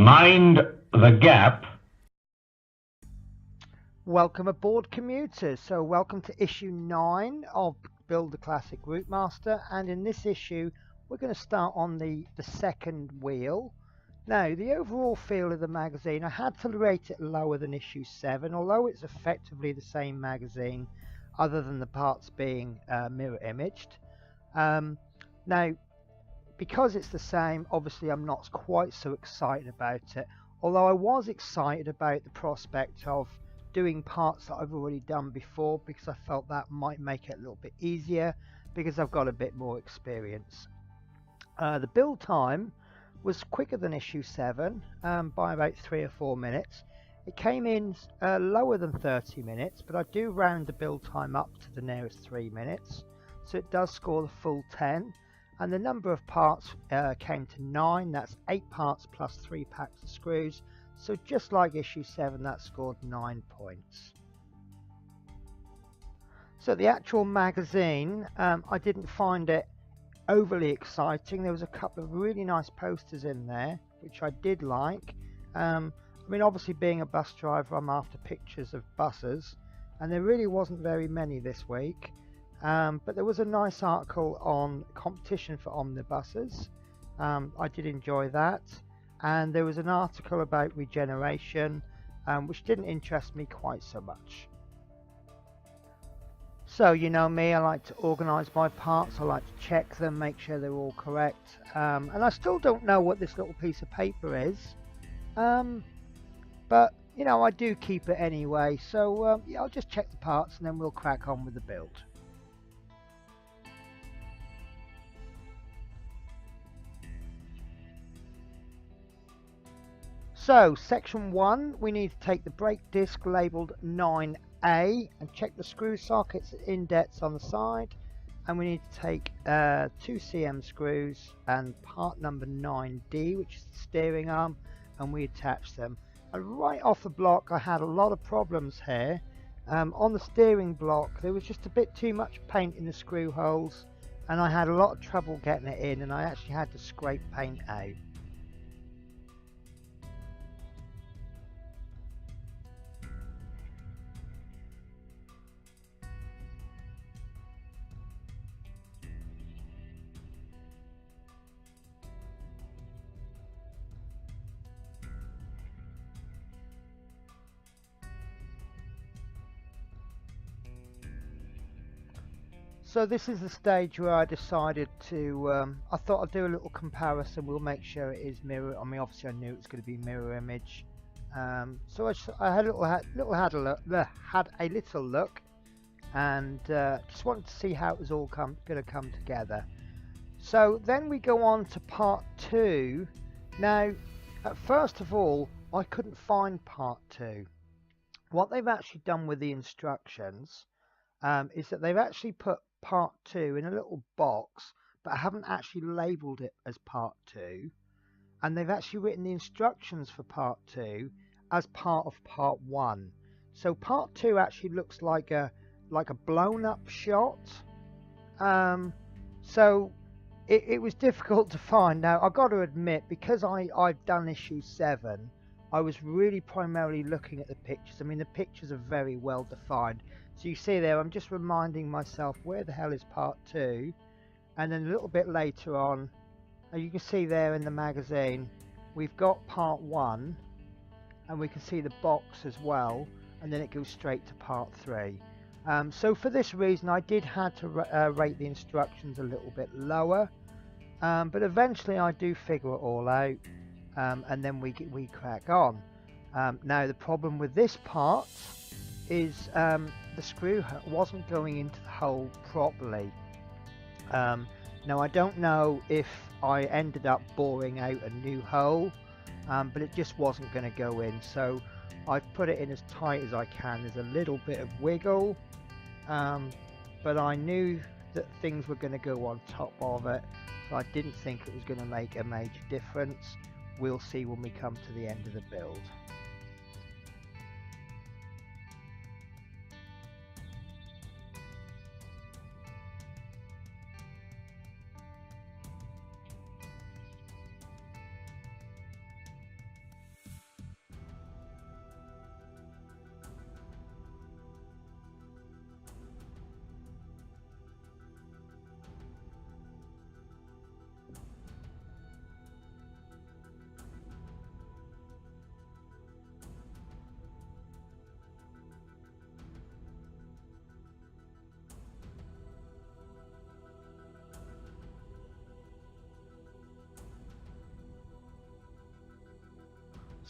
Mind the gap. Welcome aboard, commuters. So welcome to issue 9 of Build the Classic Routemaster, and in this issue we're going to start on the second wheel. Now, the overall feel of the magazine, I had to rate it lower than issue 7, although it's effectively the same magazine other than the parts being mirror imaged. Now, because it's the same, obviously I'm not quite so excited about it, although I was excited about the prospect of doing parts that I've already done before, because I felt that might make it a little bit easier because I've got a bit more experience. The build time was quicker than issue 7 by about 3 or 4 minutes. It came in lower than 30 minutes, but I do round the build time up to the nearest 3 minutes, so it does score the full 10. And the number of parts came to 9. That's 8 parts plus 3 packs of screws. So just like issue 7, that scored 9 points. So the actual magazine, I didn't find it overly exciting. There was a couple of really nice posters in there, which I did like. I mean, obviously being a bus driver, I'm after pictures of buses, and there really wasn't very many this week. But there was a nice article on competition for omnibuses. I did enjoy that. And there was an article about regeneration, which didn't interest me quite so much. So, you know me, I like to organise my parts, I like to check them, make sure they're all correct. And I still don't know what this little piece of paper is. But, you know, I do keep it anyway. So, yeah, I'll just check the parts and then we'll crack on with the build. So, section 1, we need to take the brake disc labelled 9A and check the screw sockets and indents on the side. And we need to take 2 cm screws and part number 9D, which is the steering arm, and we attach them. And right off the block, I had a lot of problems here. On the steering block, there was just a bit too much paint in the screw holes, and I had a lot of trouble getting it in, and I actually had to scrape paint out. So this is the stage where I decided to, I thought I'd do a little comparison. We'll make sure it is mirror. I mean, obviously I knew it was going to be mirror image. So I had a little look, and just wanted to see how it was all going to come together. So then we go on to part 2. Now, first of all, I couldn't find part 2. What they've actually done with the instructions is that they've actually put part 2 in a little box, but haven't actually labelled it as part 2, and they've actually written the instructions for part 2 as part of part 1. So part 2 actually looks like a blown up shot. So it was difficult to find. Now I've got to admit, because I've done issue 7, I was really primarily looking at the pictures. I mean, the pictures are very well defined. So you see there, I'm just reminding myself, where the hell is part 2? And then a little bit later on, you can see there in the magazine, we've got part 1, and we can see the box as well, and then it goes straight to part 3. So for this reason, I did have to rate the instructions a little bit lower, but eventually I do figure it all out, and then we crack on. Now the problem with this part is the screw wasn't going into the hole properly. Now I don't know if I ended up boring out a new hole, but it just wasn't going to go in, so I've put it in as tight as I can. There's a little bit of wiggle, but I knew that things were going to go on top of it, so I didn't think it was going to make a major difference. We'll see when we come to the end of the build.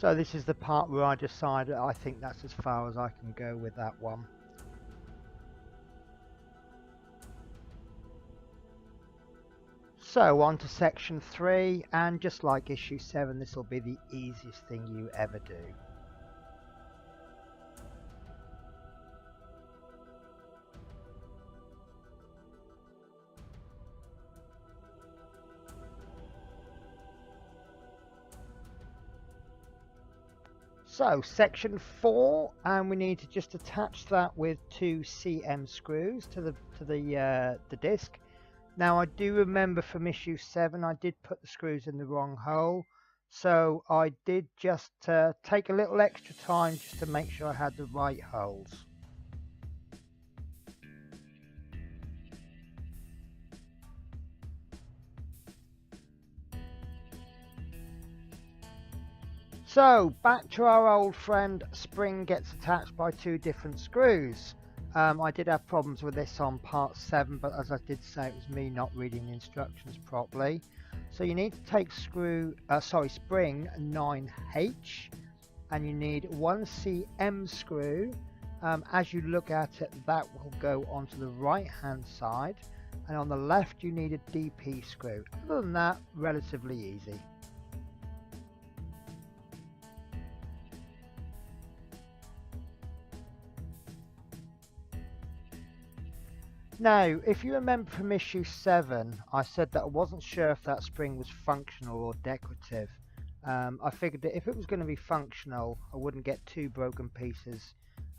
So this is the part where I decided I think that's as far as I can go with that one. So on to section 3, and just like issue 7, this will be the easiest thing you ever do. So section 4, and we need to just attach that with 2 cm screws to the disc. Now I do remember from issue 7 I did put the screws in the wrong hole, so I did just take a little extra time just to make sure I had the right holes. So back to our old friend, spring gets attached by 2 different screws. I did have problems with this on part 7, but as I did say, it was me not reading the instructions properly. So you need to take spring 9H, and you need 1 cm screw. As you look at it, that will go onto the right hand side, and on the left you need a DP screw. Other than that, relatively easy. Now, if you remember from issue 7, I said that I wasn't sure if that spring was functional or decorative. I figured that if it was going to be functional, I wouldn't get 2 broken pieces.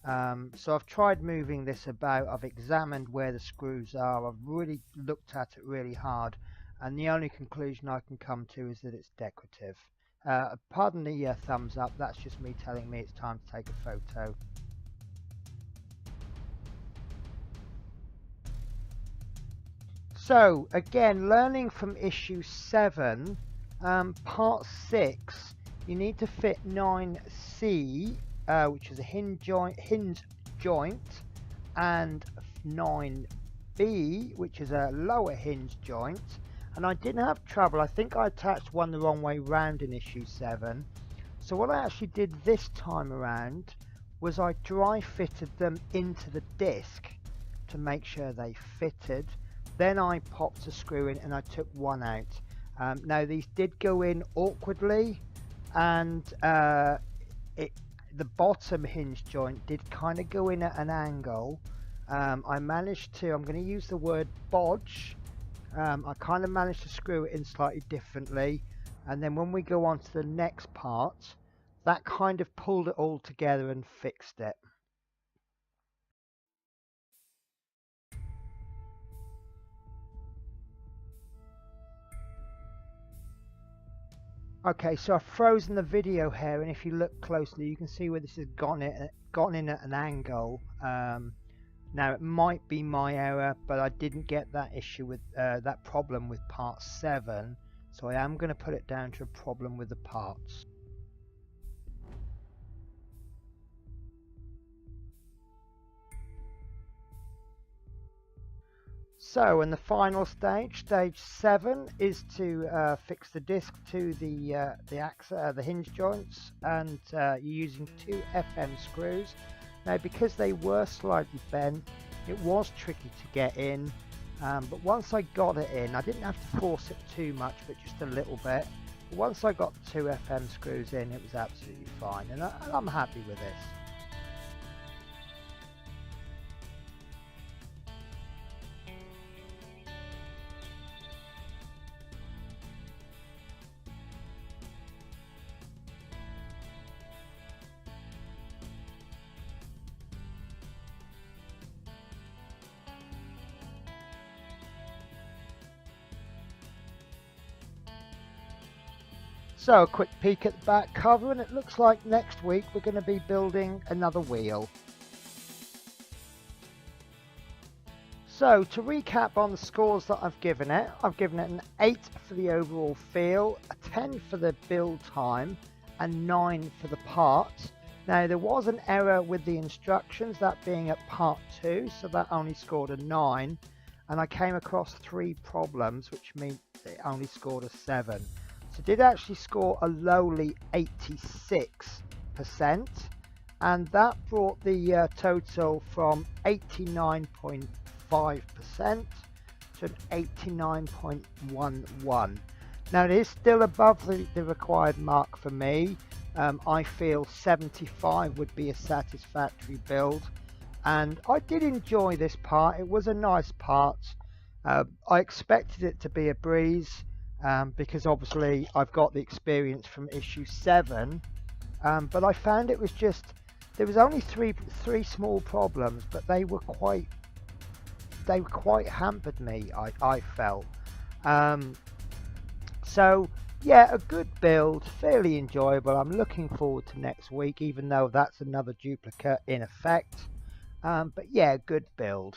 So I've tried moving this about, I've examined where the screws are, I've really looked at it really hard, and the only conclusion I can come to is that it's decorative. Pardon the thumbs up, that's just me telling me it's time to take a photo. So again, learning from issue 7, part 6, you need to fit 9C, which is a hinge joint, and 9B, which is a lower hinge joint. And I didn't have trouble. I think I attached one the wrong way round in issue 7. So what I actually did this time around was I dry fitted them into the disc to make sure they fitted. Then I popped a screw in and I took one out. Now these did go in awkwardly, and the bottom hinge joint did kind of go in at an angle. I managed to, I'm going to use the word bodge, I kind of managed to screw it in slightly differently, and then when we go on to the next part, that kind of pulled it all together and fixed it. Okay, so I've frozen the video here, and if you look closely you can see where this has gone in at an angle. Now it might be my error, but I didn't get that issue with that problem with part 7, so I am going to put it down to a problem with the parts. So in the final stage, stage 7, is to fix the disc to the hinge joints, and you're using 2 FM screws. Now because they were slightly bent, it was tricky to get in, but once I got it in, I didn't have to force it too much, but just a little bit. But once I got the 2 FM screws in, it was absolutely fine, and I'm happy with this. So a quick peek at the back cover, and it looks like next week we're going to be building another wheel. So to recap on the scores that I've given it an 8 for the overall feel, a 10 for the build time, and 9 for the parts. Now there was an error with the instructions, that being at part 2, so that only scored a 9, and I came across 3 problems, which means it only scored a 7. So did actually score a lowly 86%, and that brought the total from 89.5% to an 89.11. Now it is still above the required mark for me. I feel 75 would be a satisfactory build, and I did enjoy this part. It was a nice part. I expected it to be a breeze, because obviously I've got the experience from issue 7, but I found it was just, there was only three small problems, but they quite hampered me, I felt. So yeah, a good build, fairly enjoyable. I'm looking forward to next week, even though that's another duplicate in effect. But yeah, good build.